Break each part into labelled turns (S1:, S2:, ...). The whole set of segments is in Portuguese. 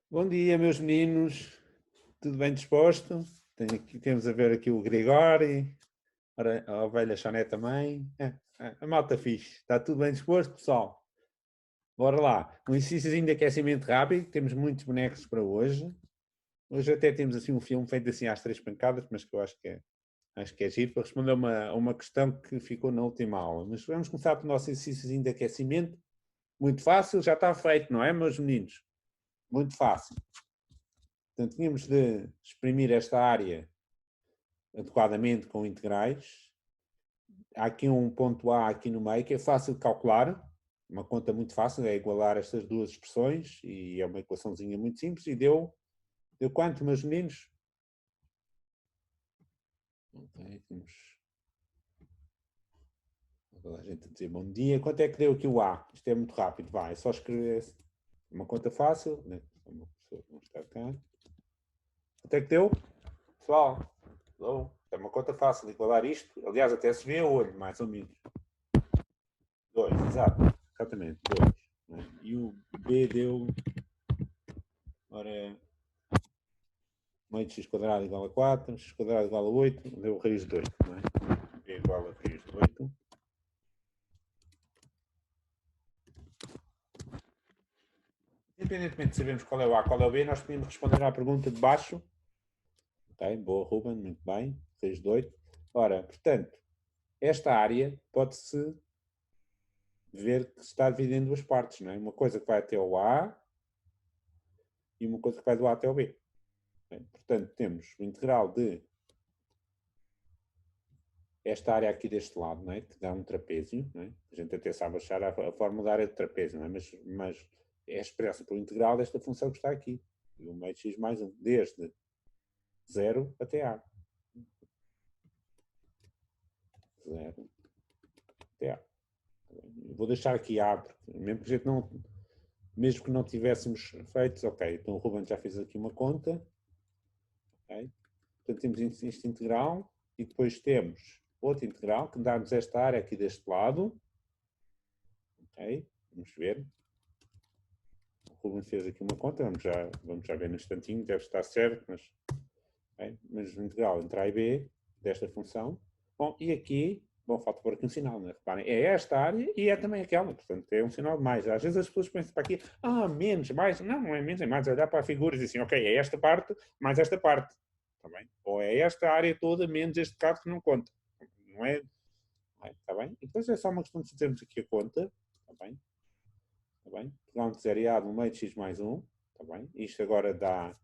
S1: Bom dia, meus meninos. Tudo bem disposto? Temos a ver aqui o Gregori, a ovelha Chané também. A malta fixe. Está tudo bem disposto, pessoal? Bora lá. Um exercício de aquecimento rápido. Temos muitos bonecos para hoje. Hoje até temos assim um filme feito assim às três pancadas, mas que eu acho que é giro para responder a uma questão que ficou na última aula. Mas vamos começar pelo nosso exercício de aquecimento. Muito fácil, já está feito, não é, meus meninos? Muito fácil. Portanto, tínhamos de exprimir esta área adequadamente com integrais. Há aqui um ponto A aqui no meio que é fácil de calcular. Uma conta muito fácil, é igualar estas duas expressões e é uma equaçãozinha muito simples e deu quanto, meus meninos? Ok, temos toda a gente a dizer bom dia. Quanto é que deu aqui o A? Isto é muito rápido, vai, é só escrever uma conta fácil, né? Vamos estar cá. Quanto é que deu? Pessoal, é uma conta fácil, igualar isto. Aliás, até se vê a olho, mais ou menos. 2, exato. Exatamente, 2. Né? E o B deu, ora, meio de x quadrado igual a 4, x quadrado igual a 8, deu raiz de 8. Não é? B igual a raiz de 8. Independentemente de sabermos qual é o A, qual é o B, nós podemos responder à pergunta de baixo. Ok, boa, Ruben, muito bem. Raiz de 8. Ora, portanto, esta área pode-se ver que se está dividida em duas partes, não é? Uma coisa que vai até o A e uma coisa que vai do A até o B. Bem, portanto, temos o integral de esta área aqui deste lado, não é? Que dá um trapézio, não é? A gente até sabe achar a forma da área de trapézio, não é? Mas é expressa pelo integral desta função que está aqui. O meio de x mais 1, desde 0 até A. 0 até A. Vou deixar aqui A, porque mesmo que a gente não, mesmo que não tivéssemos feito, ok, então o Ruben já fez aqui uma conta, ok? Portanto temos este integral e depois temos outro integral que dá-nos esta área aqui deste lado, ok? Vamos ver. O Ruben fez aqui uma conta, vamos já ver no instantinho, deve estar certo, mas o integral entre A e B desta função. Bom, e aqui, bom, falta pôr aqui um sinal, né? Reparem, é esta área e é também aquela, portanto é um sinal de mais. Às vezes as pessoas pensam para aqui, menos, mais. Não, não é menos, é mais. Olhar para a figura e dizer assim, ok, é esta parte mais esta parte. Está bem? Ou é esta área toda menos este bocado que não conta. Não é? Está bem? E depois é só uma questão de fazermos aqui a conta. Está bem? Está bem? Pegar um zero no meio de x mais 1. Está bem? Isto agora dá.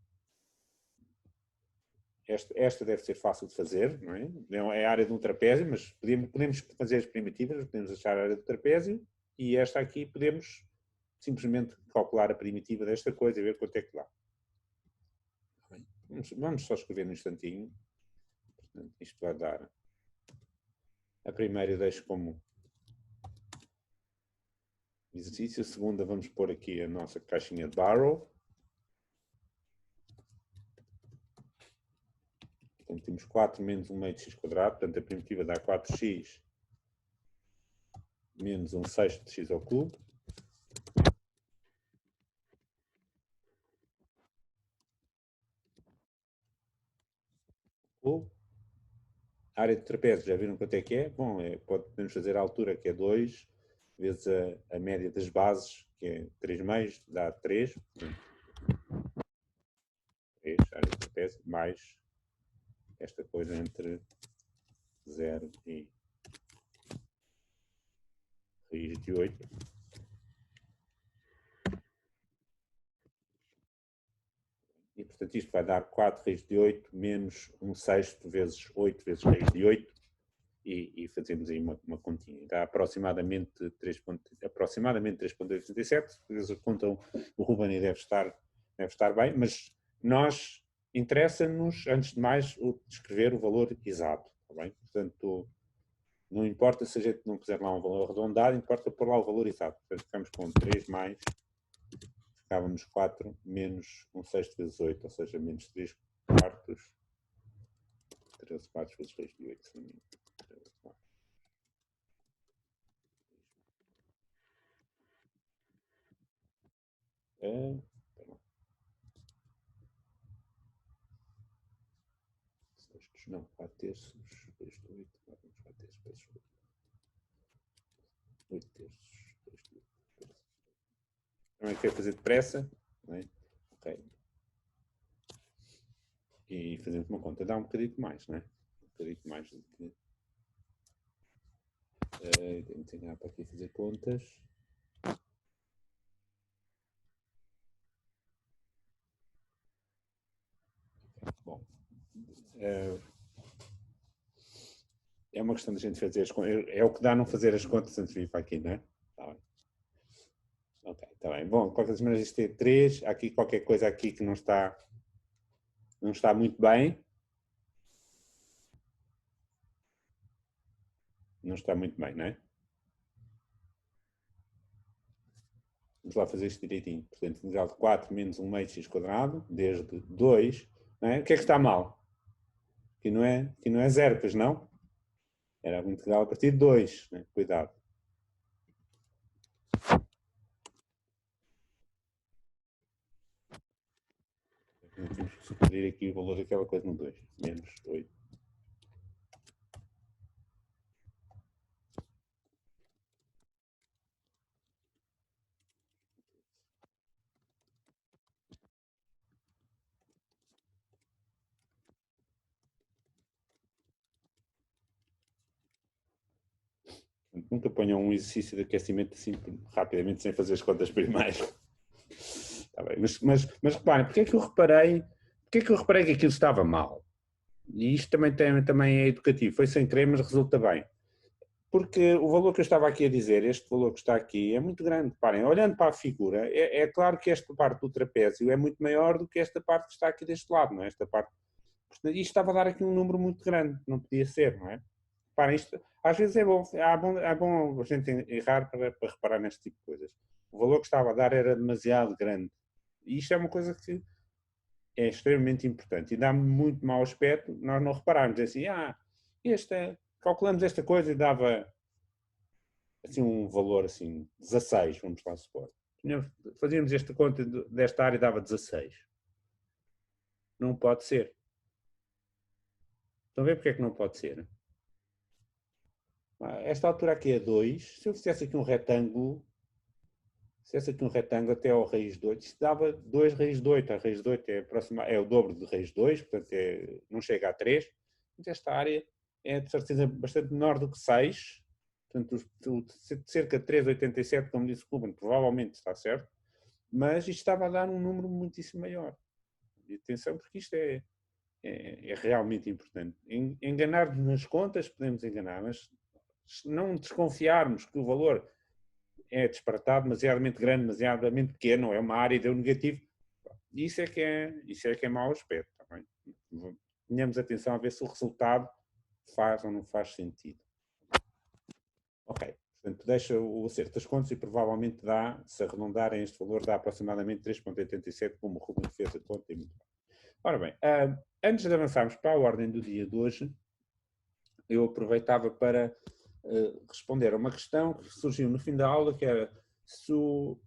S1: Esta deve ser fácil de fazer, não é? É a área de um trapézio, mas podemos fazer as primitivas, podemos achar a área do trapézio e esta aqui podemos simplesmente calcular a primitiva desta coisa e ver quanto é que dá. Vamos só escrever no instantinho. Portanto, isto vai dar. A primeira eu deixo como exercício, a segunda vamos pôr aqui a nossa caixinha de Barrow. Portanto, temos 4 menos 1 meio de x quadrado, portanto a primitiva dá 4x menos 1 sexto de x ao cubo. A área de trapézio, já viram quanto é que é? Bom, podemos fazer a altura, que é 2, vezes a média das bases, que é 3 meios, dá 3. 3, área de trapézio, mais esta coisa entre 0 e raiz de 8. E, portanto, isto vai dar 4 raiz de 8 menos 1 sexto vezes 8 vezes raiz de 8. E fazemos aí uma continha. Dá aproximadamente 3,87. Eles contam, o Ruben deve estar bem, mas nós interessa-nos, antes de mais, descrever o valor exato. Tá bem? Portanto, não importa se a gente não puser lá um valor arredondado, importa pôr lá o valor exato. Portanto, ficamos com 3 mais, ficávamos 4 menos 1 sexto vezes 8, ou seja, menos 3 quartos, 13 quartos vezes 6 de 8, se não me engano. não, 4 terços, 2 de 8, 4 terços, 8 terços, 2 de 8. Também quero fazer depressa, não é? Ok. E fazendo uma conta dá um bocadinho mais, não é? Um bocadinho mais do que... tenho que chegar para aqui fazer contas. Bom, é uma questão de a gente fazer as contas. É o que dá não fazer as contas antes de vir para aqui, não é? Está bem. Ok, está bem. Bom, de qualquer maneira, isto é 3. Há aqui qualquer coisa aqui que não está muito bem. Não está muito bem, não é? Vamos lá fazer isto direitinho. Portanto, integral de 4 menos 1 meio x quadrado, desde 2. Não é? O que é que está mal? Aqui não é 0, pois não? Era a integral a partir de 2. Né? Cuidado. Temos que subtrair aqui o valor daquela coisa no 2. Menos 8. Nunca ponham um exercício de aquecimento assim rapidamente, sem fazer as contas primeiro. Tá bem. Mas reparem, porque é que eu reparei que aquilo estava mal? E isto também é educativo. Foi sem querer, mas resulta bem. Porque o valor que eu estava aqui a dizer, este valor que está aqui, é muito grande. Reparem, olhando para a figura, é claro que esta parte do trapézio é muito maior do que esta parte que está aqui deste lado, não é? Esta parte. Isto estava a dar aqui um número muito grande, não podia ser, não é? Reparem, isto, às vezes é bom a gente errar para reparar neste tipo de coisas. O valor que estava a dar era demasiado grande. E isto é uma coisa que é extremamente importante e dá muito mau aspecto nós não repararmos. É assim, calculamos esta coisa e dava assim um valor assim, 16, vamos lá supor. Fazíamos esta conta desta área e dava 16. Não pode ser. Estão a ver porque é que não pode ser? Esta altura aqui é 2. Se eu fizesse aqui um retângulo, até ao raiz de 8, isto dava 2 raiz de 8. A raiz de 8 é o dobro de raiz de 2, portanto não chega a 3. Mas esta área é de certeza bastante menor do que 6. Portanto, cerca de 3,87, como disse o Ruben, provavelmente está certo. Mas isto estava a dar um número muitíssimo maior. E atenção, porque isto é realmente importante. Enganar-nos nas contas, podemos enganar, mas se não desconfiarmos que o valor é disparatado, demasiadamente grande, demasiadamente pequeno, é uma área deu negativo, isso é que é mau aspecto. Tá bem? Tenhamos atenção a ver se o resultado faz ou não faz sentido. Ok, portanto, deixa o acerto das contas e provavelmente dá, se arredondarem este valor, dá aproximadamente 3,87, como o Ruben fez a conta e muito bem. Ora bem, antes de avançarmos para a ordem do dia de hoje, eu aproveitava para responder a uma questão que surgiu no fim da aula, que era se um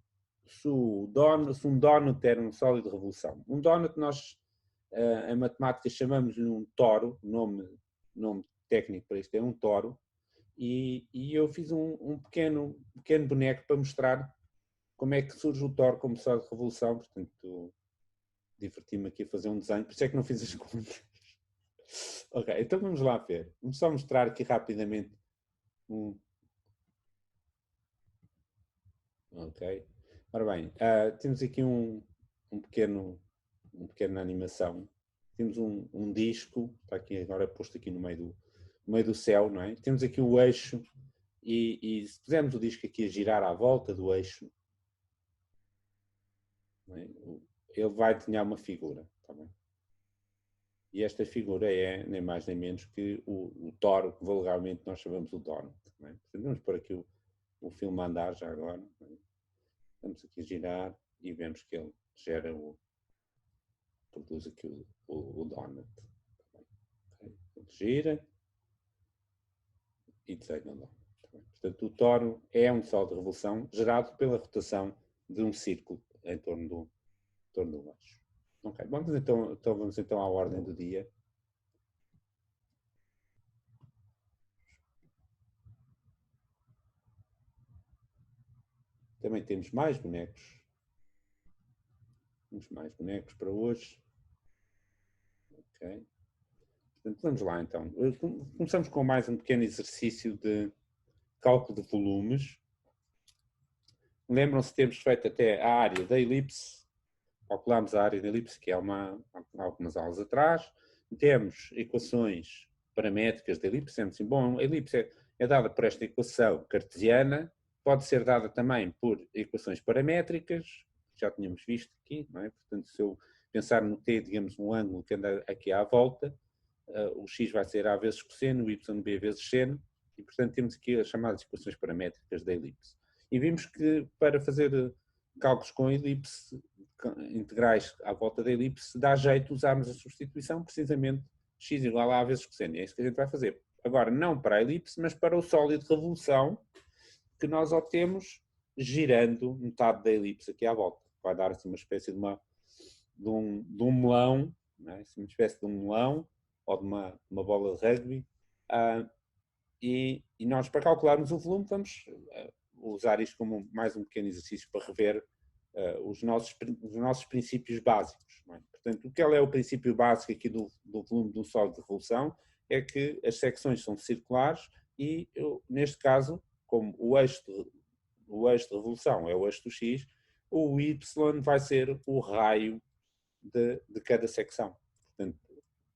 S1: donut era um sólido de revolução. Um donut nós, em matemática, chamamos-lhe um toro, nome técnico para isto é um toro, e eu fiz um pequeno boneco para mostrar como é que surge o toro como sólido de revolução, portanto diverti-me aqui a fazer um desenho, por isso é que não fiz as contas. Ok, então vamos lá ver. Vamos só mostrar aqui rapidamente Ok. Ora bem, temos aqui uma pequena animação. Temos um disco, está aqui agora posto aqui no meio do céu, não é? Temos aqui o eixo e se pusermos o disco aqui a girar à volta do eixo, não é? Ele vai desenhar uma figura, tá bem? E esta figura é nem mais nem menos que o toro, que vulgarmente nós chamamos o donut. Não é? Portanto, vamos pôr aqui o filme a andar já agora. Não é? Vamos aqui girar e vemos que ele produz aqui o donut. Okay? Ele gira e desenha o donut. Portanto, o toro é um sol de revolução gerado pela rotação de um círculo em torno do eixo. Okay. Vamos então à ordem do dia. também temos mais bonecos. Temos mais bonecos para hoje. Ok. Portanto, vamos lá então. Começamos com mais um pequeno exercício de cálculo de volumes. Lembram-se de termos feito até a área da elipse. Calculámos a área da elipse, que é algumas aulas atrás. Temos equações paramétricas da elipse. Sendo assim, bom, a elipse é dada por esta equação cartesiana. Pode ser dada também por equações paramétricas. Já tínhamos visto aqui, não é? Portanto, se eu pensar no t, digamos, um ângulo que anda aqui à volta, o x vai ser a vezes cosseno, o y b vezes seno, e portanto temos aqui as chamadas equações paramétricas da elipse. E vimos que para fazer cálculos com elipse, integrais à volta da elipse, dá jeito usarmos a substituição, precisamente x igual a vezes cosseno. É isso que a gente vai fazer. Agora, não para a elipse, mas para o sólido de revolução, que nós obtemos girando metade da elipse aqui à volta. Vai dar assim uma espécie de um melão, não é? Uma espécie de um melão, ou de uma bola de rugby, e nós, para calcularmos o volume, vamos usar isto como mais um pequeno exercício para rever os nossos princípios básicos. Não é? Portanto, o que é o princípio básico aqui do volume de um sólido de revolução é que as secções são circulares e, neste caso, como o eixo de revolução é o eixo do x, o y vai ser o raio de cada secção. Portanto,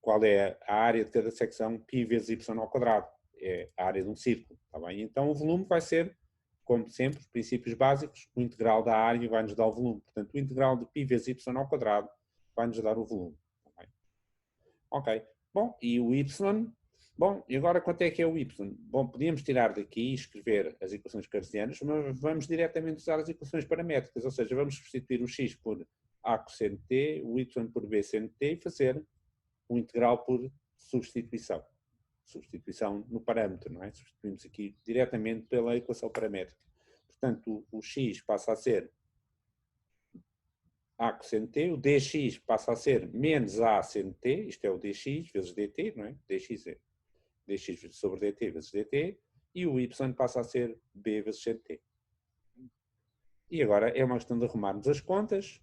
S1: qual é a área de cada secção? Π vezes y ao quadrado. É a área de um círculo. Está bem? Então, o volume vai ser, como sempre, os princípios básicos, o integral da área vai nos dar o volume. Portanto, o integral de π vezes y ao quadrado vai nos dar o volume. Está bem? Ok. Bom, e o y? Bom, e agora quanto é que é o y? Bom, podíamos tirar daqui e escrever as equações cartesianas, mas vamos diretamente usar as equações paramétricas, ou seja, vamos substituir o x por a cosseno t, o y por b seno t e fazer o integral por substituição. Substituição no parâmetro, não é? Substituímos aqui diretamente pela equação paramétrica. Portanto, o x passa a ser a cosseno t, o dx passa a ser menos a seno t, isto é o dx vezes dt, não é? Dx é dx sobre dt vezes dt, e o y passa a ser b vezes seno t. E agora é uma questão de arrumarmos as contas,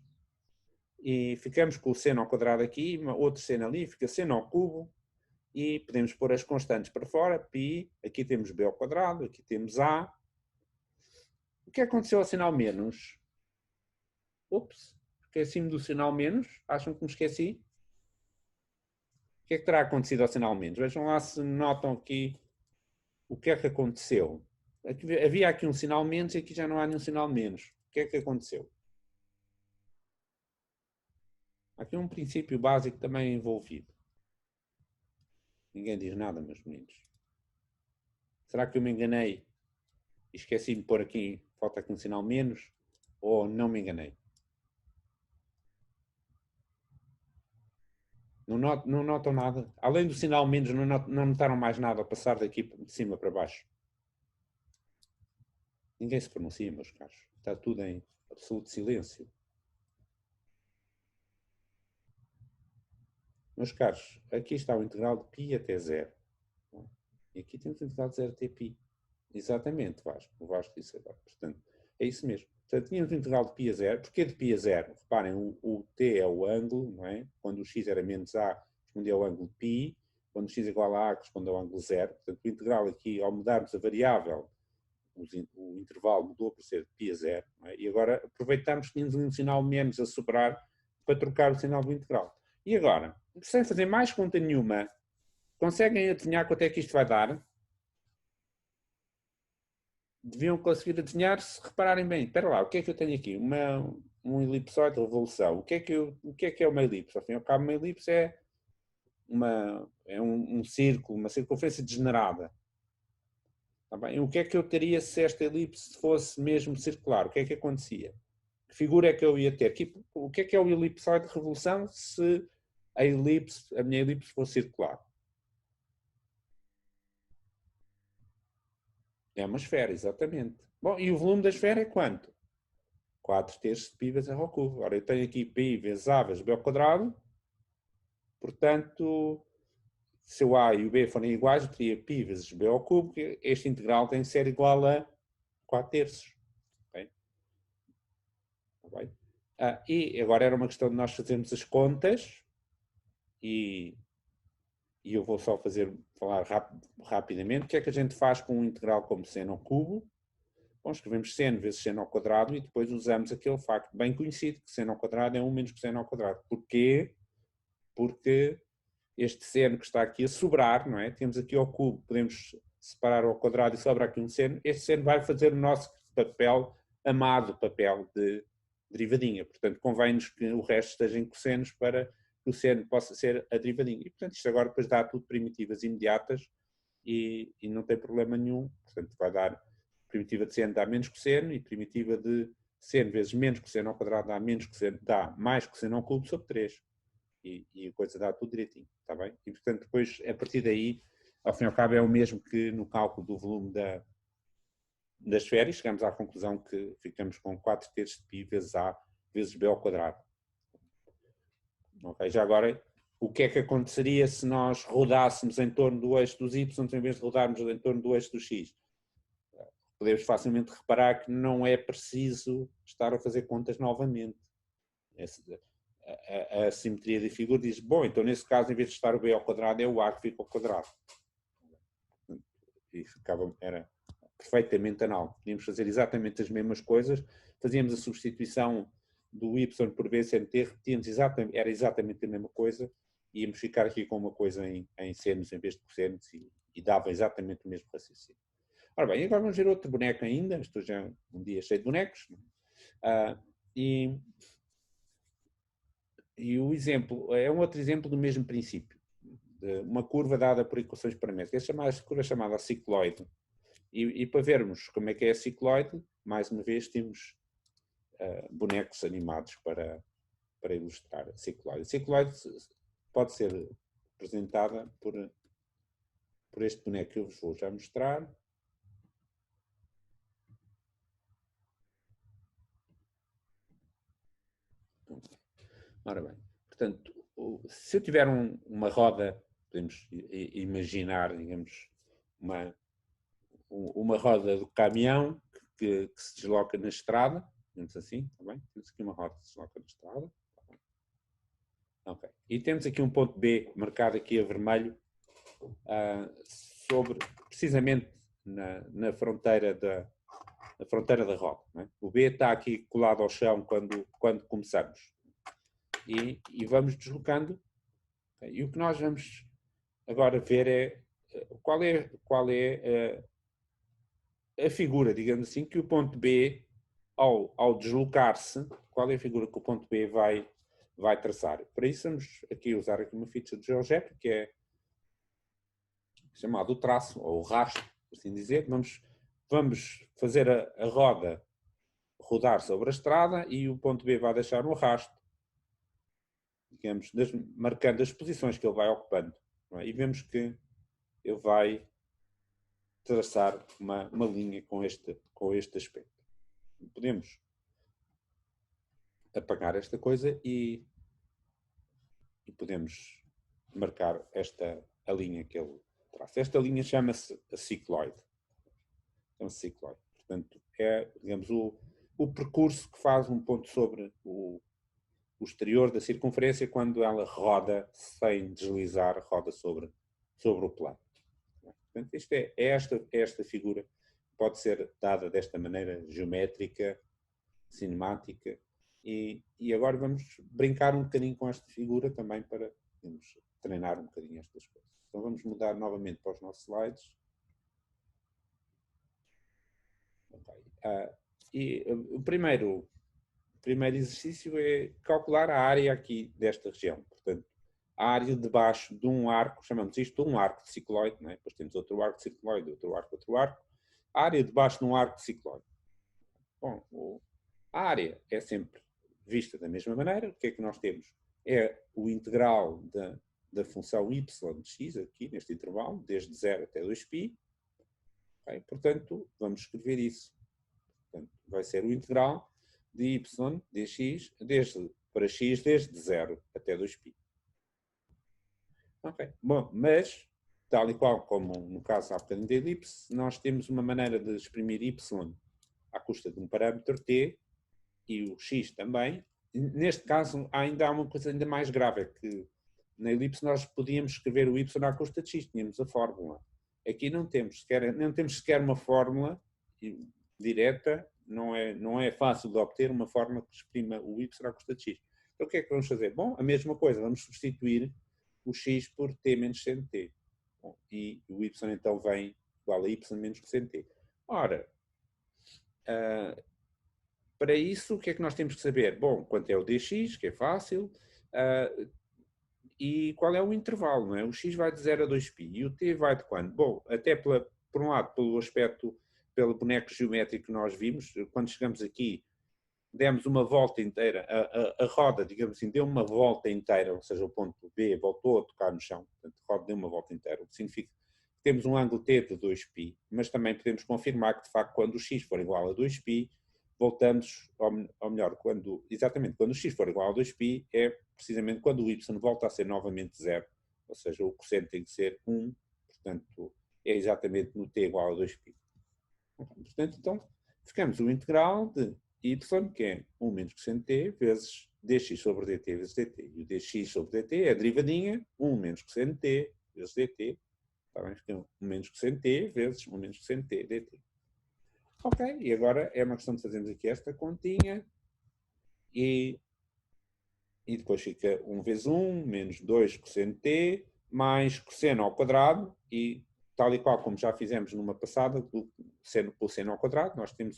S1: e ficamos com o seno ao quadrado aqui, outro seno ali, fica seno ao cubo, e podemos pôr as constantes para fora, π, aqui temos b ao quadrado, aqui temos a. O que aconteceu ao sinal menos? Ups, esqueci-me do sinal menos, acham que me esqueci? O que é que terá acontecido ao sinal menos? Vejam lá se notam aqui o que é que aconteceu. Havia aqui um sinal menos e aqui já não há nenhum sinal menos. O que é que aconteceu? Há aqui um princípio básico também envolvido. Ninguém diz nada, meus meninos. Será que eu me enganei e esqueci-me de pôr aqui, falta aqui um sinal menos, ou não me enganei? Não notam nada? Além do sinal menos, não notaram mais nada ao passar daqui de cima para baixo? Ninguém se pronuncia, meus caros. Está tudo em absoluto silêncio. Meus caros, aqui está o integral de π até 0. E aqui temos o integral de 0 até π. Exatamente, Vasco. O Vasco disse agora. Portanto, é isso mesmo. Portanto, tínhamos o integral de π a 0. Porquê de π a 0? Reparem, o t é o ângulo, não é? Quando o x era menos a, correspondia ao ângulo π. Quando o x é igual a corresponde ao ângulo 0. Portanto, o integral aqui, ao mudarmos a variável, o intervalo mudou para ser π a 0. Não é? E agora aproveitamos que tínhamos um sinal menos a sobrar para trocar o sinal do integral. E agora, sem fazer mais conta nenhuma, conseguem adivinhar quanto é que isto vai dar? Deviam conseguir adivinhar se repararem bem. Espera lá, o que é que eu tenho aqui? Um elipsoide de revolução. O que é uma elipse? Ao fim e ao cabo, uma elipse é um círculo, uma circunferência degenerada. Tá bem? O que é que eu teria se esta elipse fosse mesmo circular? O que é que acontecia? Que figura é que eu ia ter? O que é o elipsoide de revolução se a minha elipse fosse circular? É uma esfera, exatamente. Bom, e o volume da esfera é quanto? 4 terços de π vezes r ao cubo. Ora, eu tenho aqui π vezes a vezes b ao quadrado. Portanto, se o a e o b forem iguais, eu teria π vezes b ao cubo, que este integral tem que ser igual a 4 terços. Okay? E agora era uma questão de nós fazermos as contas e eu vou só falar rapidamente. O que é que a gente faz com um integral como seno ao cubo? Bom, escrevemos seno vezes seno ao quadrado e depois usamos aquele facto bem conhecido, que seno ao quadrado é 1 menos cosseno ao quadrado. Porquê? Porque este seno que está aqui a sobrar, não é? Temos aqui ao cubo, podemos separar ao quadrado e sobra aqui um seno. Este seno vai fazer o nosso papel, amado papel de derivadinha. Portanto, convém-nos que o resto esteja em cossenos para que o seno possa ser a derivadinha. E, portanto, isto agora depois dá tudo primitivas imediatas e não tem problema nenhum. Portanto, vai dar primitiva de seno dá menos cosseno e primitiva de seno vezes menos cosseno ao quadrado dá mais cosseno ao cubo sobre 3. E a coisa dá tudo direitinho, está bem? E, portanto, depois, a partir daí, ao fim e ao cabo, é o mesmo que no cálculo do volume das esfera, chegamos à conclusão que ficamos com 4 terços de π vezes A vezes B ao quadrado. Ok, já agora, o que é que aconteceria se nós rodássemos em torno do eixo dos y, em vez de rodarmos em torno do eixo do x? Podemos facilmente reparar que não é preciso estar a fazer contas novamente. A simetria da figura diz, bom, então nesse caso, em vez de estar o b ao quadrado, é o a que fica ao quadrado. E era perfeitamente análogo. Podíamos fazer exatamente as mesmas coisas, fazíamos a substituição do y por b seno t, repetíamos era exatamente a mesma coisa, e íamos ficar aqui com uma coisa em senos em vez de cossenos e dava exatamente o mesmo raciocínio. Ora bem, agora vamos ver outro boneco ainda, estou já um dia cheio de bonecos, e o exemplo, é um outro exemplo do mesmo princípio, de uma curva dada por equações paramétricas, essa curva é chamada a cicloide, e para vermos como é que é a cicloide, mais uma vez temos bonecos animados para ilustrar a cicloide. A cicloide pode ser representada por este boneco que eu vos vou já mostrar. Ora bem, portanto, se eu tiver uma roda, podemos imaginar, digamos, uma roda do caminhão que se desloca na estrada, digamos assim, tá bem? Temos aqui uma roda que se desloca na estrada. Okay. E temos aqui um ponto B marcado aqui a vermelho, precisamente na fronteira da roda. Não é? O B está aqui colado ao chão quando começamos. E vamos deslocando. E o que nós vamos agora ver é qual é a figura, digamos assim, que o ponto B, ao deslocar-se, qual é a figura que o ponto B vai traçar. Para isso vamos aqui usar aqui uma ficha de GeoGebra, que é chamado o traço, ou o rastro, por assim dizer. Vamos fazer a roda rodar sobre a estrada e o ponto B vai deixar um rastro, digamos, marcando as posições que ele vai ocupando. Não é? E vemos que ele vai traçar uma linha com este aspecto. Podemos apagar esta coisa e podemos marcar a linha que ele traça. Esta linha chama-se a cicloide. Chama-se cicloide. Portanto, é, digamos, o percurso que faz um ponto sobre o exterior da circunferência quando ela roda sem deslizar, roda sobre o plano. Portanto, isto é esta figura pode ser dada desta maneira geométrica, cinemática, e agora vamos brincar um bocadinho com esta figura também para treinar um bocadinho estas coisas. Então vamos mudar novamente para os nossos slides. Okay. E o primeiro exercício é calcular a área aqui desta região. Portanto, a área debaixo de um arco, chamamos isto de um arco de cicloide, não é? Depois temos outro arco de cicloide, outro arco. A área debaixo de um arco de cicloide. Bom, a área é sempre vista da mesma maneira. O que é que nós temos? É o integral da função y de x, aqui neste intervalo, desde 0 até 2π. Okay? Portanto, vamos escrever isso. Portanto, vai ser o integral de y dx para x desde 0 até 2π. Ok, bom, mas, tal e qual como no caso há bocadinho da elipse, nós temos uma maneira de exprimir y à custa de um parâmetro t, e o x também, neste caso, ainda há uma coisa ainda mais grave, é que na elipse nós podíamos escrever o y à custa de x, tínhamos a fórmula. Aqui não temos sequer uma fórmula direta, não é fácil de obter uma fórmula que exprima o y à custa de x. Então o que é que vamos fazer? Bom, a mesma coisa, vamos substituir o x por t menos cn t. Bom, e o y então vem igual a y menos cn t. Ora, para isso, o que é que nós temos que saber? Bom, quanto é o dx, que é fácil, e qual é o intervalo, não é? O x vai de 0 a 2π e o t vai de quando? Bom, até por um lado, pelo aspecto, pelo boneco geométrico que nós vimos, quando chegamos aqui, demos uma volta inteira, a roda, digamos assim, deu uma volta inteira, ou seja, o ponto B voltou a tocar no chão, portanto, a roda deu uma volta inteira, o que significa que temos um ângulo T de 2π, mas também podemos confirmar que, de facto, quando o x for igual a 2π, voltamos, ou melhor, exatamente quando o x for igual a 2π, é precisamente quando o y volta a ser novamente 0, ou seja, o cosseno tem que ser 1, portanto, é exatamente no t igual a 2π. Portanto, então, ficamos o integral de y, que é 1 menos cosseno t, vezes dx sobre dt vezes dt. E o dx sobre dt é a derivadinha, 1 menos cosseno t vezes dt. Está bem? Fica 1 menos cosseno t vezes 1 menos cosseno t dt. Ok, e agora é uma questão de fazermos aqui esta continha e depois fica 1 vezes 1 menos 2 cosseno t mais cosseno ao quadrado e tal e qual como já fizemos numa passada, pelo seno ao quadrado, nós temos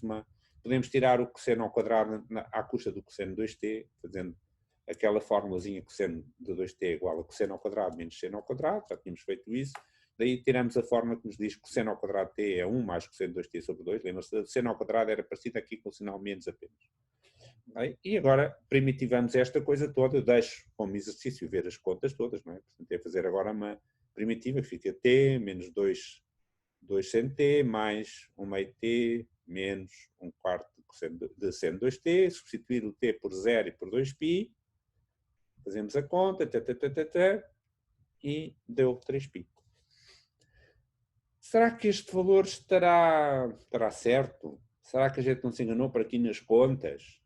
S1: podemos tirar o cosseno ao quadrado à custa do cosseno 2t, fazendo aquela formulazinha cosseno de 2t é igual a cosseno ao quadrado menos seno ao quadrado, já tínhamos feito isso. Daí tiramos a fórmula que nos diz que cosseno ao quadrado t é 1 mais cosseno de 2t sobre 2. Lembra-se, seno ao quadrado era parecido aqui com o sinal menos apenas. E agora primitivamos esta coisa toda, eu deixo como exercício ver as contas todas, não é? Portanto, é fazer agora uma primitiva que fica t menos 2 seno t mais 1 meio t menos 1/4 de seno 2t, substituir o t por 0 e por 2π, fazemos a conta, e deu 3π. Será que este valor estará certo? Será que a gente não se enganou por aqui nas contas?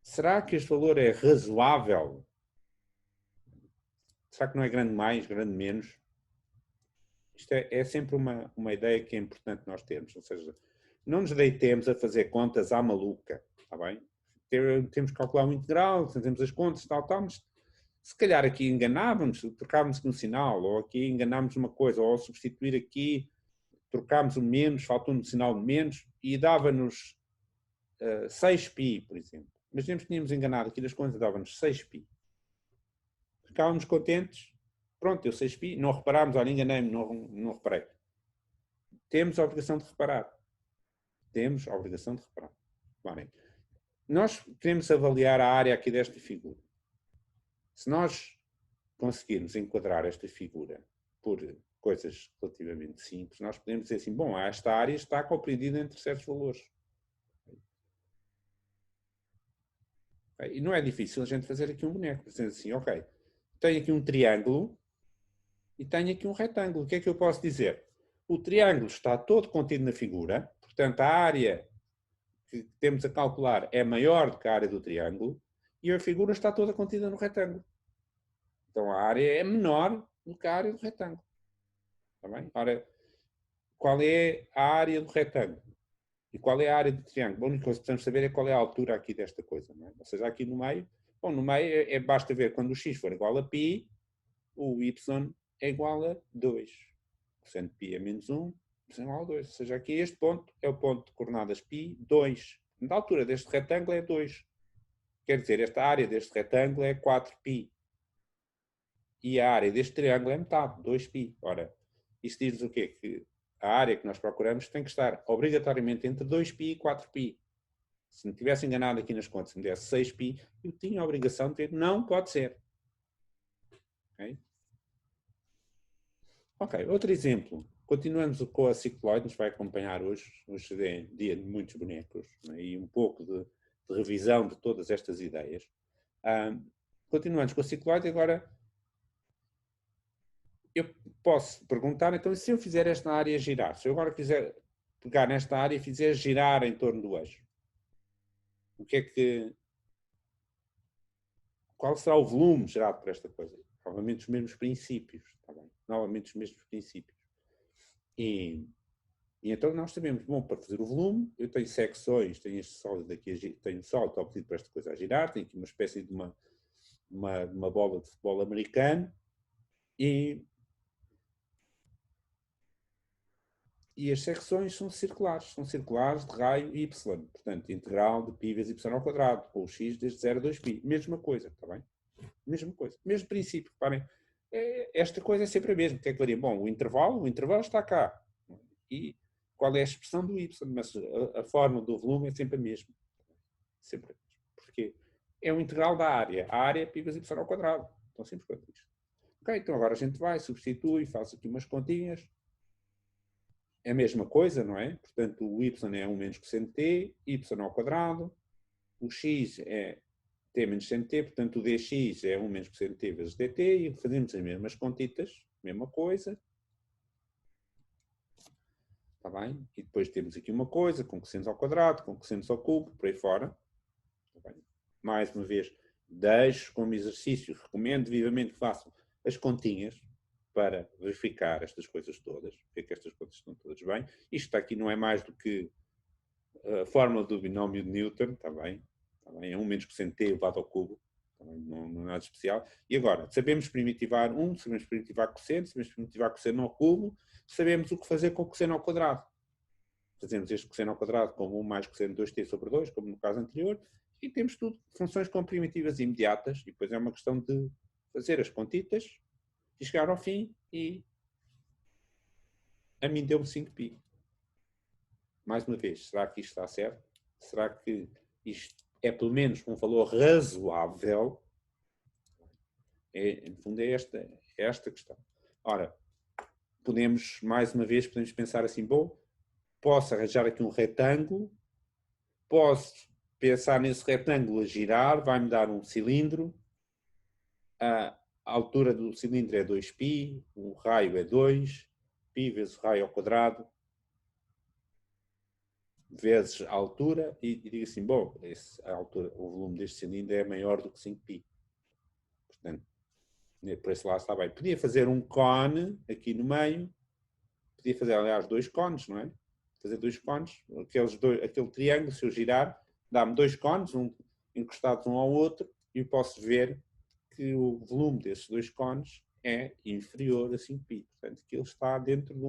S1: Será que este valor é razoável? Será que não é grande mais, grande menos? Isto é sempre uma ideia que é importante nós termos. Ou seja, não nos deitemos a fazer contas à maluca, está bem? Temos que calcular um integral, fazemos as contas, tal, mas se calhar aqui enganávamos, trocávamos no sinal, ou aqui enganámos uma coisa, ou substituir aqui, trocámos o menos, faltou um sinal de menos, e dava-nos 6π, por exemplo. Imaginemos que tínhamos enganado aqui nas contas, dava-nos 6π. Ficávamos contentes, pronto, deu 6π, não reparámos, olha, enganei-me, não reparei. Temos a obrigação de reparar. Temos a obrigação de reparar. Bem, nós queremos avaliar a área aqui desta figura. Se nós conseguirmos enquadrar esta figura por coisas relativamente simples, nós podemos dizer assim, bom, esta área está compreendida entre certos valores. E não é difícil a gente fazer aqui um boneco. Dizendo assim, ok, tenho aqui um triângulo e tenho aqui um retângulo. O que é que eu posso dizer? O triângulo está todo contido na figura, portanto a área que temos a calcular é maior do que a área do triângulo e a figura está toda contida no retângulo. Então a área é menor do que a área do retângulo. Está bem? Ora, qual é a área do retângulo? E qual é a área do triângulo? A única coisa que precisamos saber é qual é a altura aqui desta coisa. Não é? Ou seja, aqui no meio, bom, no meio basta ver quando o x for igual a π, o y é igual a 2. Sendo π é menos 1, é igual a 2. Ou seja, aqui este ponto é o ponto de coordenadas π, 2. A altura deste retângulo é 2. Quer dizer, esta área deste retângulo é 4π. E a área deste triângulo é metade, 2π. Ora, isto diz-nos o quê? Que a área que nós procuramos tem que estar obrigatoriamente entre 2π e 4π. Se me tivesse enganado aqui nas contas, se me desse 6π, eu tinha a obrigação de ter, não pode ser. Ok, outro exemplo. Continuamos com a cicloide, nos vai acompanhar hoje. Hoje é dia de muitos bonecos, né? E um pouco de revisão de todas estas ideias. Continuamos com a cicloide, agora eu posso perguntar, então, se eu fizer esta área girar, se eu agora quiser pegar nesta área e fizer girar em torno do eixo, o que é que qual será o volume gerado por esta coisa? Novamente os mesmos princípios, tá bem? Novamente os mesmos princípios. E então nós sabemos, bom, para fazer o volume, eu tenho secções, tenho este sólido aqui, tenho sólido obtido por esta coisa a girar, tenho aqui uma espécie de uma bola de futebol americano e as secções são circulares de raio y, portanto, integral de π vezes y ao quadrado, com o x desde 0 a 2π, mesma coisa, está bem? Mesma coisa, mesmo princípio, reparem, esta coisa é sempre a mesma, o que é que varia? Bom, o intervalo está cá, e qual é a expressão do y, mas a forma do volume é sempre a mesma, sempre a mesma, porque é o integral da área, a área é π vezes y ao quadrado, então sempre quanto isto. Ok, então agora a gente vai, substitui, faz aqui umas continhas, é a mesma coisa, não é? Portanto, o y é 1 menos cosseno t, y ao quadrado, o x é t menos seno t, portanto o dx é 1 menos cosseno t vezes dt, e fazemos as mesmas contitas, mesma coisa. Está bem? E depois temos aqui uma coisa, com cossenos ao quadrado, com cossenos ao cubo, por aí fora. Está bem? Mais uma vez, deixo como exercício, recomendo vivamente que façam as continhas, para verificar estas coisas todas, ver que estas coisas estão todas bem. Isto aqui não é mais do que a fórmula do binómio de Newton, está bem? Está bem? É 1 menos cosseno t elevado ao cubo, está bem? Não é nada especial. E agora, sabemos primitivar 1, sabemos primitivar cosseno, sabemos primitivar cosseno ao cubo, sabemos o que fazer com o cosseno ao quadrado. Fazemos este cosseno ao quadrado como 1 mais cosseno de 2t sobre 2, como no caso anterior, e temos tudo, funções com primitivas imediatas, e depois é uma questão de fazer as contitas, e chegar ao fim e a mim deu-me 5π. Mais uma vez, será que isto está certo? Será que isto é pelo menos um valor razoável? No fundo é esta questão. Ora, podemos, mais uma vez, podemos pensar assim, bom, posso arranjar aqui um retângulo, posso pensar nesse retângulo a girar, vai-me dar um cilindro, a altura do cilindro é 2π, o raio é 2, π vezes o raio ao quadrado, vezes a altura, e digo assim, bom, a altura, o volume deste cilindro é maior do que 5π. Portanto, por esse lado está bem. Podia fazer um cone aqui no meio, podia fazer, aliás, 2 cones, não é? Fazer 2 cones, aquele triângulo, se eu girar, dá-me 2 cones, encostados um ao outro, e eu posso ver que o volume desses 2 cones é inferior a 5π. Portanto, aquilo está dentro de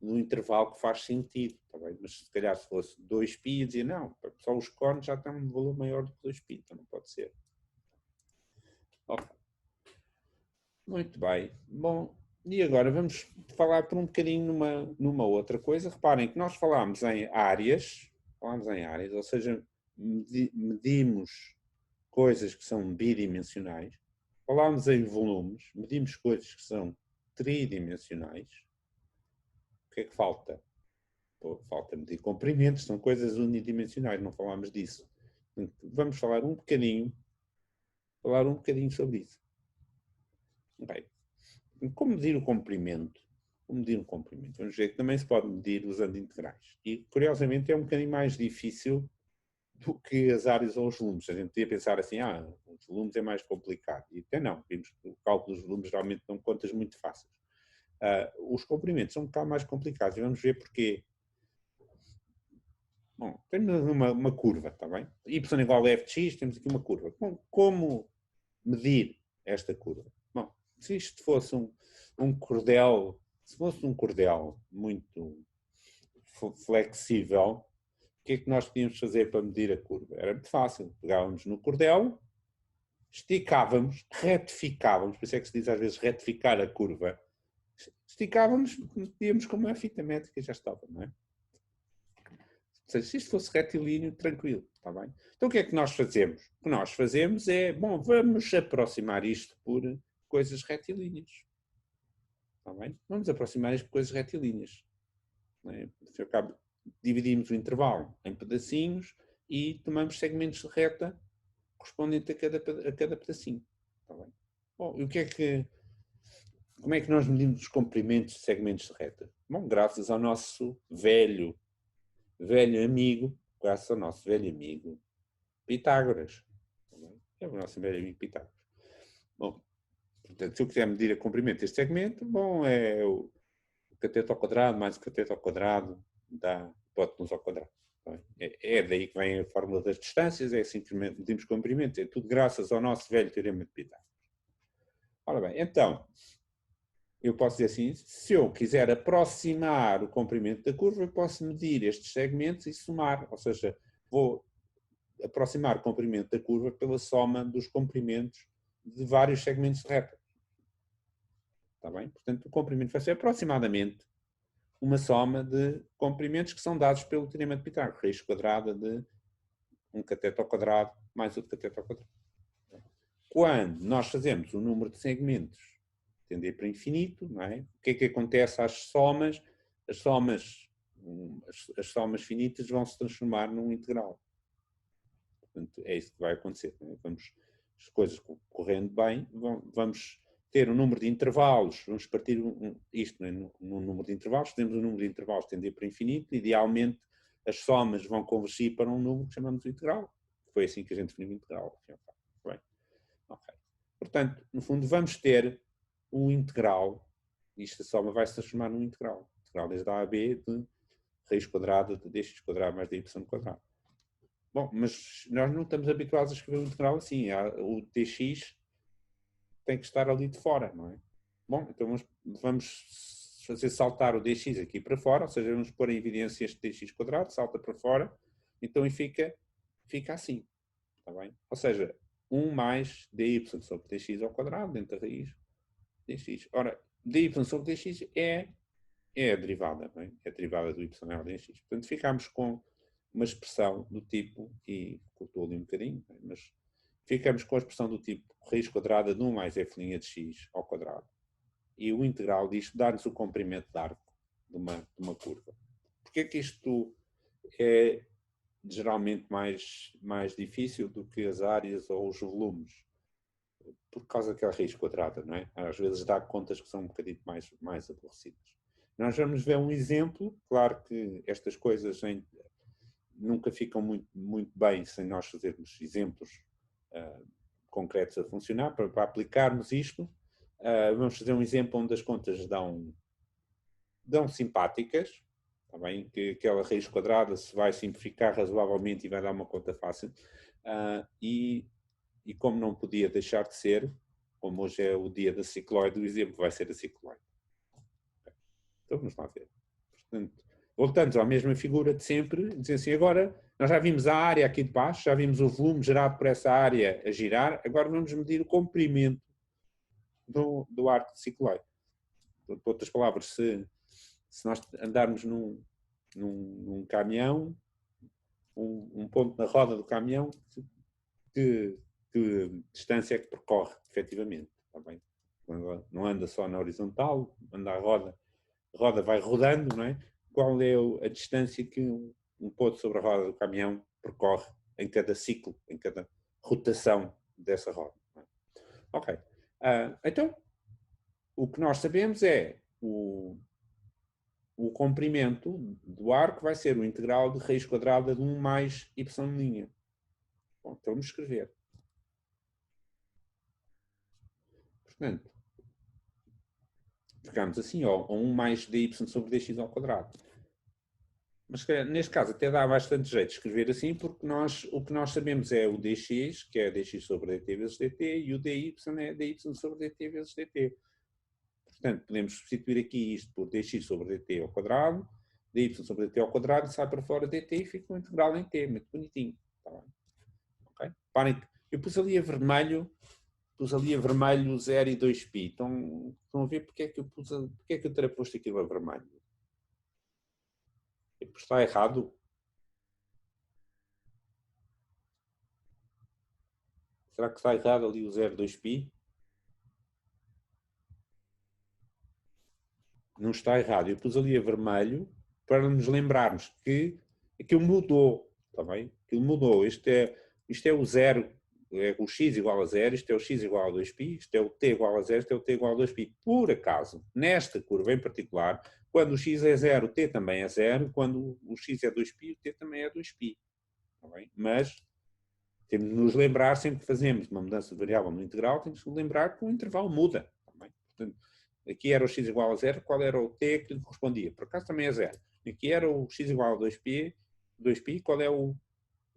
S1: um intervalo que faz sentido. Tá bem? Mas se calhar se fosse 2π, dizia não, só os cones já têm um valor maior do que 2π, então não pode ser. Okay. Muito bem. Bom, e agora vamos falar por um bocadinho numa outra coisa. Reparem que nós falámos em áreas, ou seja, medimos coisas que são bidimensionais. Falámos em volumes, medimos coisas que são tridimensionais. O que é que falta? Falta medir comprimentos, são coisas unidimensionais, não falámos disso. Vamos falar um bocadinho sobre isso. Bem, como medir o comprimento? Como medir um comprimento? Vamos ver que também se pode medir usando integrais. E, curiosamente, é um bocadinho mais difícil do que as áreas ou os volumes. A gente podia pensar assim, os volumes é mais complicado. E até não, vimos que o cálculo dos volumes geralmente dão contas muito fáceis. Os comprimentos são um bocado mais complicados e vamos ver porquê. Bom, temos uma curva, está bem? Y igual a f de x, temos aqui uma curva. Bom, como medir esta curva? Bom, se isto fosse um cordel, se fosse um cordel muito flexível, o que é que nós podíamos fazer para medir a curva? Era muito fácil. Pegávamos no cordel, esticávamos, retificávamos, por isso é que se diz às vezes retificar a curva. Esticávamos, medíamos com uma fita métrica e já estava, não é? Ou seja, se isto fosse retilíneo, tranquilo, está bem? Então o que é que nós fazemos? O que nós fazemos é, bom, vamos aproximar isto por coisas retilíneas. Está bem? Vamos aproximar isto por coisas retilíneas. Não é? Ao cabo, dividimos o intervalo em pedacinhos e tomamos segmentos de reta correspondente a cada pedacinho. Está bem? Bom, e como é que nós medimos os comprimentos de segmentos de reta? Bom, graças ao nosso velho amigo Pitágoras. É o nosso velho amigo Pitágoras. Bom, portanto, se eu quiser medir a comprimento deste segmento, bom, é o cateto ao quadrado mais o cateto ao quadrado dá hipotenusa ao quadrado. É daí que vem a fórmula das distâncias, é assim que medimos comprimento, é tudo graças ao nosso velho teorema de Pitágoras. Ora bem, então, eu posso dizer assim, se eu quiser aproximar o comprimento da curva, eu posso medir estes segmentos e somar, ou seja, vou aproximar o comprimento da curva pela soma dos comprimentos de vários segmentos de reta. Está bem? Portanto, o comprimento vai ser aproximadamente uma soma de comprimentos que são dados pelo teorema de Pitágoras, raiz quadrada de um cateto ao quadrado mais outro cateto ao quadrado. Quando nós fazemos o número de segmentos tender para infinito, não é? O que é que acontece às somas? As somas finitas vão se transformar num integral. Portanto, é isso que vai acontecer. Não é? As coisas correndo bem, vamos ter um número de intervalos, vamos partir isto num número de intervalos, temos um número de intervalos tender para infinito, idealmente as somas vão convergir para um número que chamamos de integral. Foi assim que a gente definiu o integral. Bem, okay. Portanto, no fundo, vamos ter um integral, isto a soma vai se transformar num integral. Integral desde A a B de raiz quadrada de dx quadrado mais dy quadrado. Bom, mas nós não estamos habituados a escrever um integral assim. O dx tem que estar ali de fora, não é? Bom, então vamos fazer saltar o dx aqui para fora, ou seja, vamos pôr em evidência este dx quadrado, salta para fora, então fica assim, está bem? Ou seja, 1 mais dy sobre dx ao quadrado, dentro da raiz dx. Ora, dy sobre dx é a derivada, não é? É a derivada do y dx. Portanto, ficamos com uma expressão do tipo, e cortou ali um bocadinho, mas ficamos com a expressão do tipo raiz quadrada de 1 mais f' de x ao quadrado. E o integral disto dá-nos o comprimento de arco de uma curva. Porquê que isto é geralmente mais difícil do que as áreas ou os volumes? Por causa daquela raiz quadrada, não é? Às vezes dá contas que são um bocadinho mais aborrecidas. Nós vamos ver um exemplo, claro que estas coisas nunca ficam muito bem sem nós fazermos exemplos concretos a funcionar, para aplicarmos isto. Vamos fazer um exemplo onde as contas dão simpáticas, tá bem? Que aquela raiz quadrada se vai simplificar razoavelmente e vai dar uma conta fácil. E como não podia deixar de ser, como hoje é o dia da cicloide, o exemplo vai ser a cicloide. Então vamos lá ver. Portanto, voltamos à mesma figura de sempre, dizendo assim, agora nós já vimos a área aqui de baixo, já vimos o volume gerado por essa área a girar, agora vamos medir o comprimento do arco de cicloide. Por outras palavras, se nós andarmos num caminhão, um ponto na roda do caminhão, que distância é que percorre, efetivamente, está bem? Não anda só na horizontal, anda a roda vai rodando, não é? Qual é a distância que um ponto sobre a roda do caminhão percorre em cada ciclo, em cada rotação dessa roda. É? Ok. Então, o que nós sabemos é o comprimento do arco vai ser o integral de raiz quadrada de 1 mais y'. Bom, então vamos escrever. Portanto, ficamos assim, ó, 1 mais dy sobre dx ao quadrado. Mas neste caso até dá bastante jeito de escrever assim, porque o que nós sabemos é o dx, que é dx sobre dt vezes dt, e o dy é dy sobre dt vezes dt. Portanto, podemos substituir aqui isto por dx sobre dt ao quadrado, dy sobre dt ao quadrado, e sai para fora dt e fica um integral em t, muito bonitinho. Tá bem? Okay? Parem que eu pus ali a vermelho 0 e 2π. Estão a ver porque é que eu terei posto aquilo a vermelho? Está errado? Será que está errado ali o 0, 2π? Não está errado. Eu pus ali a vermelho para nos lembrarmos que aquilo mudou. Está bem? Aquilo mudou. Isto é o 0, é o x igual a 0, isto é o x igual a 2π, isto é o t igual a 0, isto é o t igual a 2π. Por acaso, nesta curva em particular, quando o x é 0, o t também é 0, quando o x é 2π, o t também é 2π. Está bem? Mas Temos de nos lembrar, sempre que fazemos uma mudança de variável no integral, temos de lembrar que o intervalo muda. Também. Portanto, aqui era o x igual a 0, qual era o t que lhe correspondia? Por acaso também é 0. Aqui era o x igual a 2π, qual é o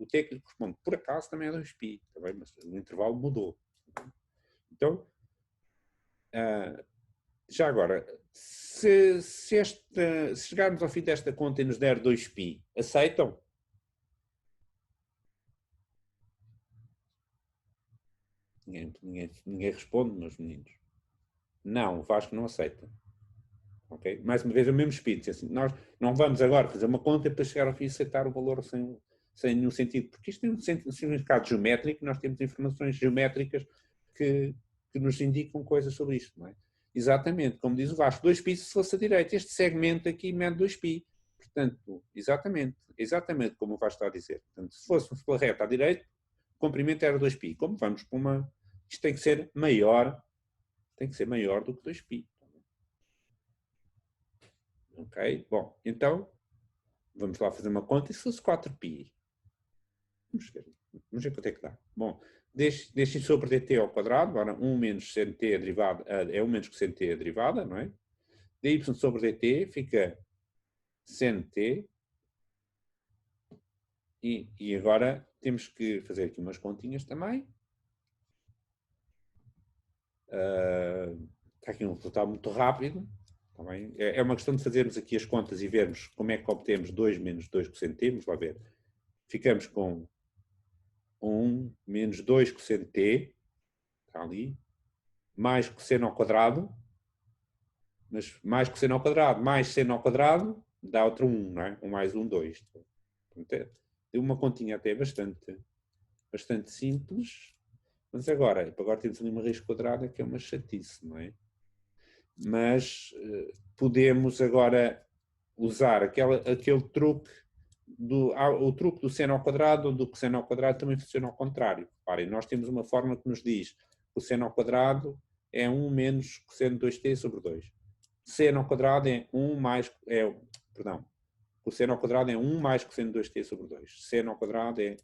S1: t que lhe corresponde? Por acaso também é 2π, também, mas o intervalo mudou. Então, já agora, se chegarmos ao fim desta conta e nos der 2π, aceitam? Ninguém responde, meus meninos. Não, o Vasco não aceita. Okay? Mais uma vez, é o mesmo espírito. Assim, nós não vamos agora fazer uma conta para chegar ao fim e aceitar o valor sem nenhum sentido, porque isto tem um significado geométrico, nós temos informações geométricas que nos indicam coisas sobre isto, não é? Exatamente, como diz o Vasco, 2π se fosse a direita, este segmento aqui mede 2π. Portanto, exatamente como o Vasco está a dizer. Portanto, se fôssemos pela reta à direita, o comprimento era 2π. Como vamos para uma... Isto tem que ser maior do que 2π. Ok? Bom, então, vamos lá fazer uma conta. E se fosse 4π? Vamos ver quanto é que dá. Bom, deixem sobre dt ao quadrado, agora 1 menos cnt a derivada, é 1 menos cnt a derivada, não é? dy sobre dt fica cnt. E agora temos que fazer aqui umas continhas também. Está aqui um resultado muito rápido. Também. É uma questão de fazermos aqui as contas e vermos como é que obtemos 2 menos 2 cosseno. Vamos lá ver. Ficamos com 1 menos 2 cosseno t, está ali, mais cosseno ao quadrado, mas mais cosseno ao quadrado, mais seno ao quadrado, dá outro 1, não é? 1 mais 1, 2. Portanto, deu uma continha até bastante simples, mas agora temos ali uma raiz quadrada que é uma chatice, não é? Mas podemos agora usar aquele truque o truque do seno ao quadrado ou do cosseno ao quadrado também funciona ao contrário. Reparem, nós temos uma fórmula que nos diz que o seno ao quadrado é 1 menos cosseno de 2t sobre 2. Seno ao quadrado é 1 mais... o seno ao quadrado é 1 mais cosseno de 2t sobre 2. Seno ao quadrado é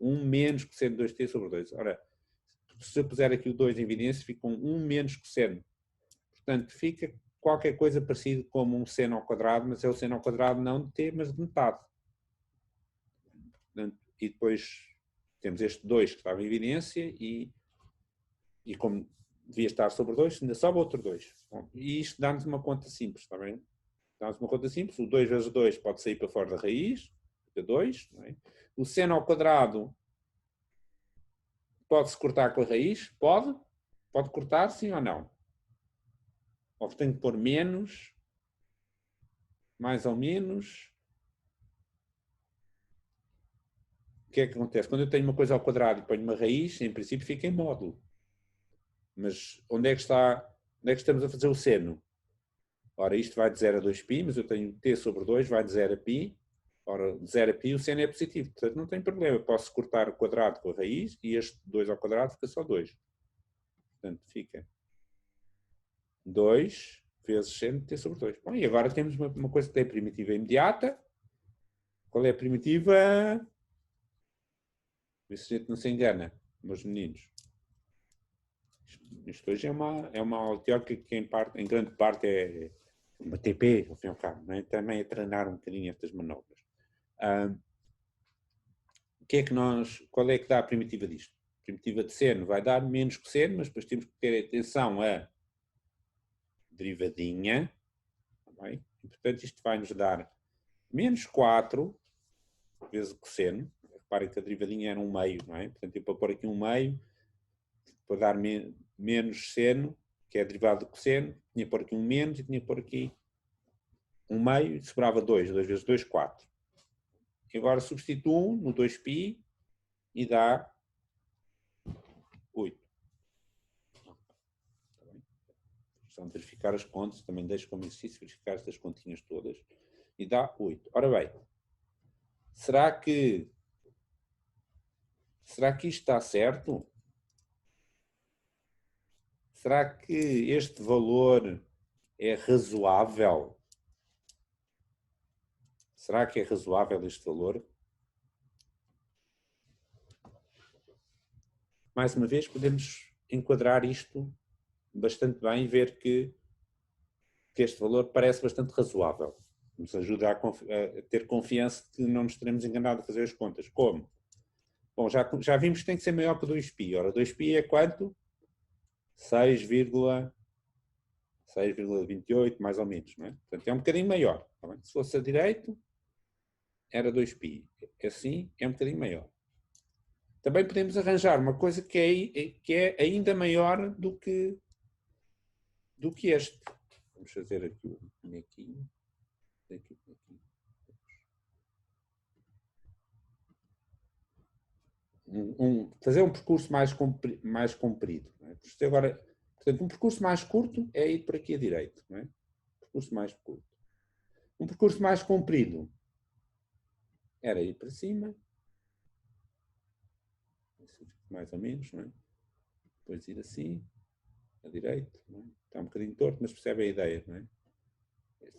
S1: 1 menos cosseno de 2t sobre 2. Ora, se eu puser aqui o 2 em evidência, fica 1 menos cosseno. Portanto, fica qualquer coisa parecido como um seno ao quadrado, mas é o seno ao quadrado não de t, mas de metade. E depois temos este 2 que estava em evidência e como devia estar sobre 2, ainda sobe outro 2. Bom, e isto dá-nos uma conta simples, está bem? Dá-nos uma conta simples. O 2 vezes 2 pode sair para fora da raiz, fica 2. Não é? O seno ao quadrado pode-se cortar com a raiz? Pode. Pode cortar, sim ou não? Ou tem que pôr menos, mais ou menos. O que é que acontece? Quando eu tenho uma coisa ao quadrado e ponho uma raiz, em princípio fica em módulo. Mas onde é que estamos a fazer o seno? Ora, isto vai de 0 a 2π, mas eu tenho t sobre 2, vai de 0 a π. Ora, de 0 a π o seno é positivo, portanto não tem problema. Eu posso cortar o quadrado com a raiz e este 2 ao quadrado fica só 2. Portanto, fica 2 vezes seno de t sobre 2. Bom, e agora temos uma coisa que tem primitiva imediata. Qual é a primitiva? Vê se a gente não se engana, meus meninos. Isto hoje é uma aula teórica que em grande parte é uma TP, ao fim e ao cabo, não é? Também é treinar um bocadinho estas manobras. Qual é que dá a primitiva disto? A primitiva de seno vai dar menos que seno, mas depois temos que ter atenção à derivadinha. Tá bem? E, portanto, isto vai nos dar menos 4 vezes o cosseno. Reparem que a derivadinha era 1/2, não é? Portanto, eu para pôr aqui 1/2, para dar menos seno, que é a derivada do cosseno, tinha que pôr aqui um menos e tinha que pôr aqui 1/2 e sobrava 2. 2 vezes 2, 4. E agora substituo no 2π e dá 8. Vamos verificar as contas, também deixo como exercício verificar estas continhas todas. E dá 8. Ora bem, será que isto está certo? Será que este valor é razoável? Será que é razoável este valor? mais uma vez, podemos enquadrar isto bastante bem e ver que este valor parece bastante razoável. Nos ajuda a ter confiança de que não nos teremos enganado a fazer as contas. Como? Bom, já vimos que tem que ser maior que 2π. Ora, 2π é quanto? 6,28, mais ou menos. Não é? Portanto, é um bocadinho maior. Tá bem? Se fosse a direito, era 2π. Assim, é um bocadinho maior. Também podemos arranjar uma coisa que é ainda maior do que este. Vamos fazer aqui o bonequinho. Fazer um percurso mais comprido. Não é? Agora, portanto, um percurso mais curto é ir por aqui à direita. Não é? Percurso mais curto. Um percurso mais comprido era ir para cima, mais ou menos, não é? Depois ir assim, à direita. Não é? Está um bocadinho torto, mas percebe a ideia. Não é?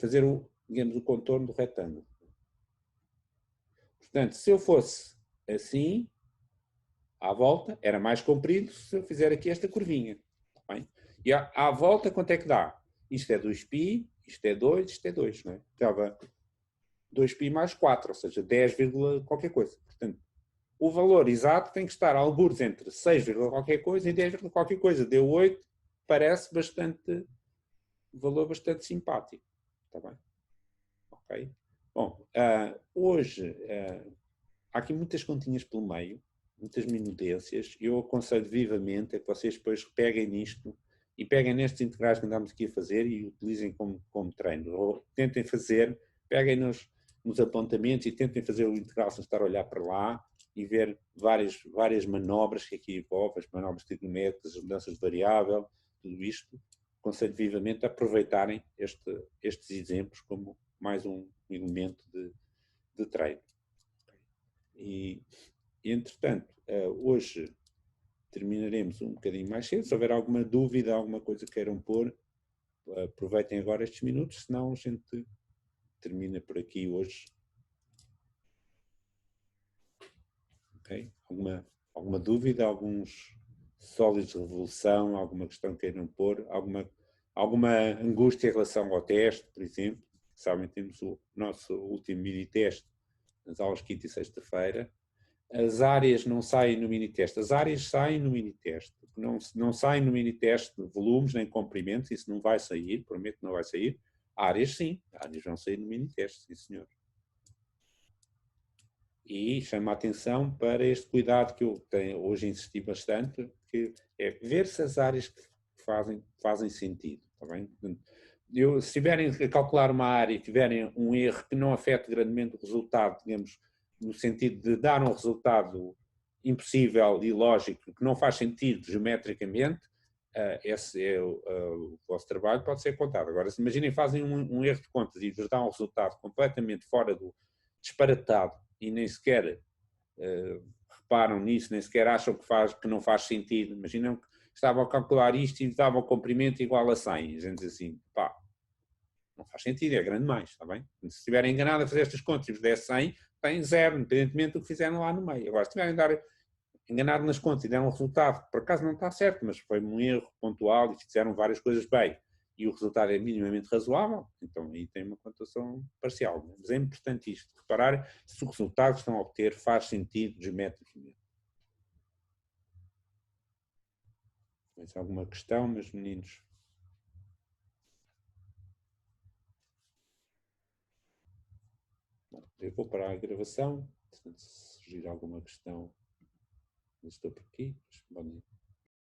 S1: Fazer digamos, o contorno do retângulo. Portanto, se eu fosse assim, à volta, era mais comprido se eu fizer aqui esta curvinha. Bem? E à volta, quanto é que dá? Isto é 2π, isto é 2, isto é 2. Não é? Estava 2π mais 4, ou seja, 10, qualquer coisa. Portanto, o valor exato tem que estar algures entre 6, qualquer coisa e 10, qualquer coisa. Deu 8, parece bastante, valor bastante simpático. Está bem? Ok? Bom, hoje há aqui muitas continhas pelo meio, muitas minudências. Eu aconselho vivamente a que vocês depois peguem nisto e peguem nestes integrais que andamos aqui a fazer e utilizem como treino. Ou tentem fazer, peguem nos apontamentos e tentem fazer o integral sem estar a olhar para lá e ver várias manobras que aqui envolvem, as manobras trigonométricas, as mudanças de variável, tudo isto. Aconselho vivamente a aproveitarem estes exemplos como mais um elemento de treino. E, entretanto, hoje terminaremos um bocadinho mais cedo. Se houver alguma dúvida, alguma coisa que queiram pôr, aproveitem agora estes minutos, senão a gente termina por aqui hoje. Okay? Alguma dúvida, alguns sólidos de revolução, alguma questão que queiram pôr, alguma angústia em relação ao teste, por exemplo. Sabem, temos o nosso último mini-teste nas aulas quinta e sexta-feira. As áreas não saem no mini-teste. As áreas saem no mini-teste. Não saem no mini-teste volumes nem comprimentos, isso não vai sair, prometo que não vai sair. Áreas sim, áreas vão sair no mini-teste, sim senhor. E chamo a atenção para este cuidado que eu tenho, hoje insisti bastante, que é ver se as áreas que fazem sentido, está bem? Se estiverem a calcular uma área e tiverem um erro que não afete grandemente o resultado, digamos, no sentido de dar um resultado impossível e lógico, que não faz sentido geometricamente, esse é o vosso trabalho, pode ser contado. Agora, se imaginem, fazem um erro de contas e vos dá um resultado completamente fora do disparatado e nem sequer reparam nisso, nem sequer acham que não faz sentido. Imaginam que estavam a calcular isto e davam o comprimento igual a 100. A gente diz assim, pá, não faz sentido, é grande mais, está bem? Se estiverem enganados a fazer estas contas e vos der 100, tem 0, independentemente do que fizeram lá no meio. Agora, se estiverem enganado nas contas e deram um resultado que por acaso não está certo, mas foi um erro pontual e fizeram várias coisas bem, e o resultado é minimamente razoável, então aí tem uma pontuação parcial. Mas é importante isto, reparar se o resultado que estão a obter faz sentido geometricamente. Mais alguma questão, meus meninos? Bom, eu vou parar a gravação, se surgir alguma questão, estou por aqui, podem